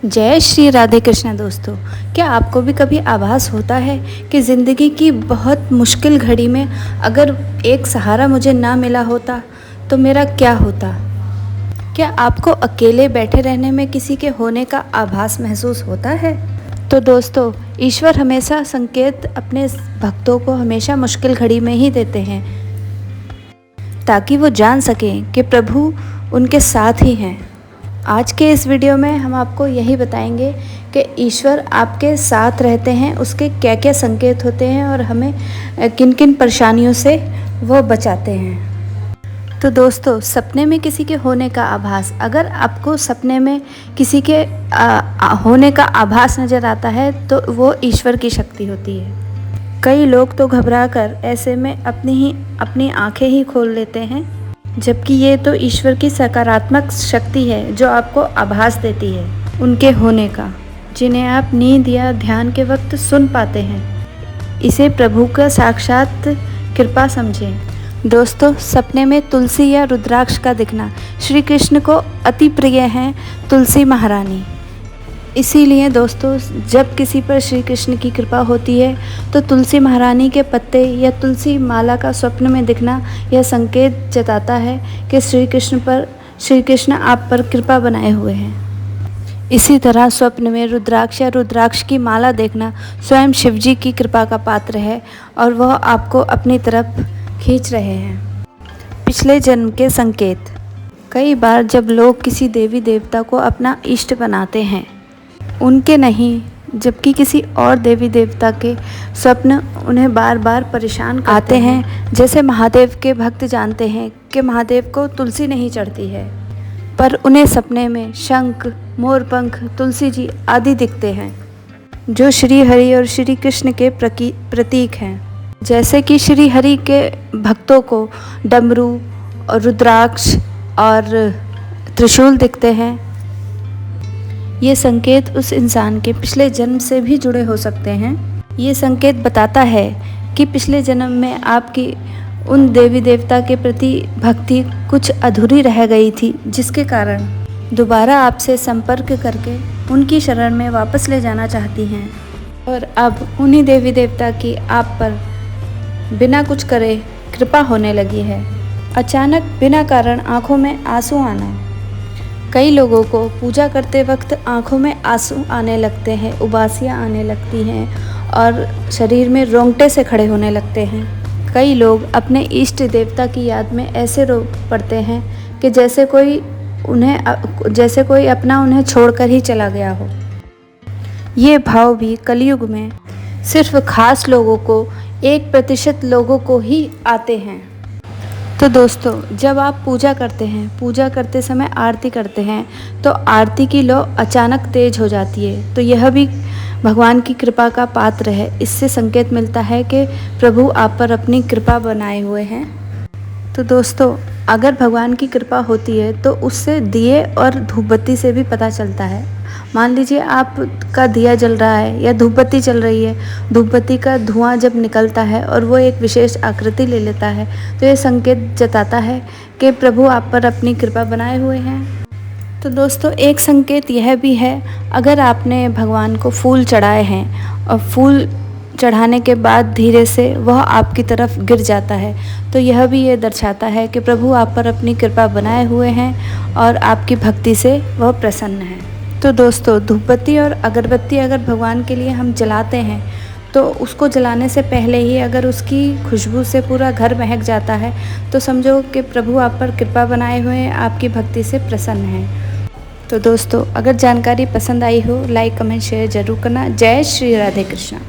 जय श्री राधे कृष्णा दोस्तों। क्या आपको भी कभी आभास होता है कि ज़िंदगी की बहुत मुश्किल घड़ी में अगर एक सहारा मुझे ना मिला होता तो मेरा क्या होता? क्या आपको अकेले बैठे रहने में किसी के होने का आभास महसूस होता है? तो दोस्तों, ईश्वर हमेशा संकेत अपने भक्तों को हमेशा मुश्किल घड़ी में ही देते हैं, ताकि वो जान सकें कि प्रभु उनके साथ ही हैं। आज के इस वीडियो में हम आपको यही बताएंगे कि ईश्वर आपके साथ रहते हैं, उसके क्या क्या संकेत होते हैं और हमें किन किन परेशानियों से वो बचाते हैं। तो दोस्तों, सपने में किसी के होने का आभास, अगर आपको सपने में किसी के होने का आभास नज़र आता है तो वो ईश्वर की शक्ति होती है। कई लोग तो घबराकर ऐसे में अपनी आंखें ही खोल लेते हैं, जबकि ये तो ईश्वर की सकारात्मक शक्ति है जो आपको आभास देती है उनके होने का, जिन्हें आप नींद या ध्यान के वक्त सुन पाते हैं। इसे प्रभु का साक्षात कृपा समझें। दोस्तों, सपने में तुलसी या रुद्राक्ष का दिखना, श्री कृष्ण को अति प्रिय हैं तुलसी महारानी। इसीलिए दोस्तों, जब किसी पर श्री कृष्ण की कृपा होती है तो तुलसी महारानी के पत्ते या तुलसी माला का स्वप्न में दिखना यह संकेत जताता है कि श्री कृष्ण आप पर कृपा बनाए हुए हैं। इसी तरह स्वप्न में रुद्राक्ष या रुद्राक्ष की माला देखना स्वयं शिव जी की कृपा का पात्र है और वह आपको अपनी तरफ खींच रहे हैं। पिछले जन्म के संकेत। कई बार जब लोग किसी देवी देवता को अपना इष्ट बनाते हैं, उनके नहीं जबकि किसी और देवी देवता के स्वप्न उन्हें बार बार परेशान करते हैं। जैसे महादेव के भक्त जानते हैं कि महादेव को तुलसी नहीं चढ़ती है, पर उन्हें सपने में शंख, मोरपंख, तुलसी जी आदि दिखते हैं, जो श्री हरि और श्री कृष्ण के प्रतीक हैं। जैसे कि श्री हरि के भक्तों को डमरू और रुद्राक्ष और त्रिशूल दिखते हैं। ये संकेत उस इंसान के पिछले जन्म से भी जुड़े हो सकते हैं। ये संकेत बताता है कि पिछले जन्म में आपकी उन देवी देवता के प्रति भक्ति कुछ अधूरी रह गई थी, जिसके कारण दोबारा आपसे संपर्क करके उनकी शरण में वापस ले जाना चाहती हैं। और अब उन्हीं देवी देवता की आप पर बिना कुछ करे कृपा होने लगी है। अचानक बिना कारण आँखों में आंसू आना। कई लोगों को पूजा करते वक्त आंखों में आंसू आने लगते हैं, उबासियाँ आने लगती हैं और शरीर में रोंगटे से खड़े होने लगते हैं। कई लोग अपने इष्ट देवता की याद में ऐसे रो पड़ते हैं कि जैसे कोई अपना उन्हें छोड़कर ही चला गया हो। ये भाव भी कलयुग में सिर्फ खास लोगों को, 1% लोगों को ही आते हैं। तो दोस्तों, जब आप पूजा करते हैं, पूजा करते समय आरती करते हैं, तो आरती की लौ अचानक तेज हो जाती है, तो यह भी भगवान की कृपा का पात्र है। इससे संकेत मिलता है कि प्रभु आप पर अपनी कृपा बनाए हुए हैं। तो दोस्तों, अगर भगवान की कृपा होती है तो उससे दिए और धूपबत्ती से भी पता चलता है। मान लीजिए आपका दिया जल रहा है या धूपबत्ती चल रही है, धूपबत्ती का धुआं जब निकलता है और वो एक विशेष आकृति ले लेता है, तो ये संकेत जताता है कि प्रभु आप पर अपनी कृपा बनाए हुए हैं। तो दोस्तों, एक संकेत यह भी है, अगर आपने भगवान को फूल चढ़ाए हैं और फूल चढ़ाने के बाद धीरे से वह आपकी तरफ गिर जाता है, तो यह भी ये दर्शाता है कि प्रभु आप पर अपनी कृपा बनाए हुए हैं और आपकी भक्ति से वह प्रसन्न है। तो दोस्तों, धूपबत्ती और अगरबत्ती अगर भगवान के लिए हम जलाते हैं तो उसको जलाने से पहले ही अगर उसकी खुशबू से पूरा घर महक जाता है तो समझो कि प्रभु आप पर कृपा बनाए हुए हैं, आपकी भक्ति से प्रसन्न हैं। तो दोस्तों, अगर जानकारी पसंद आई हो, लाइक, कमेंट, शेयर जरूर करना। जय श्री राधे कृष्णा।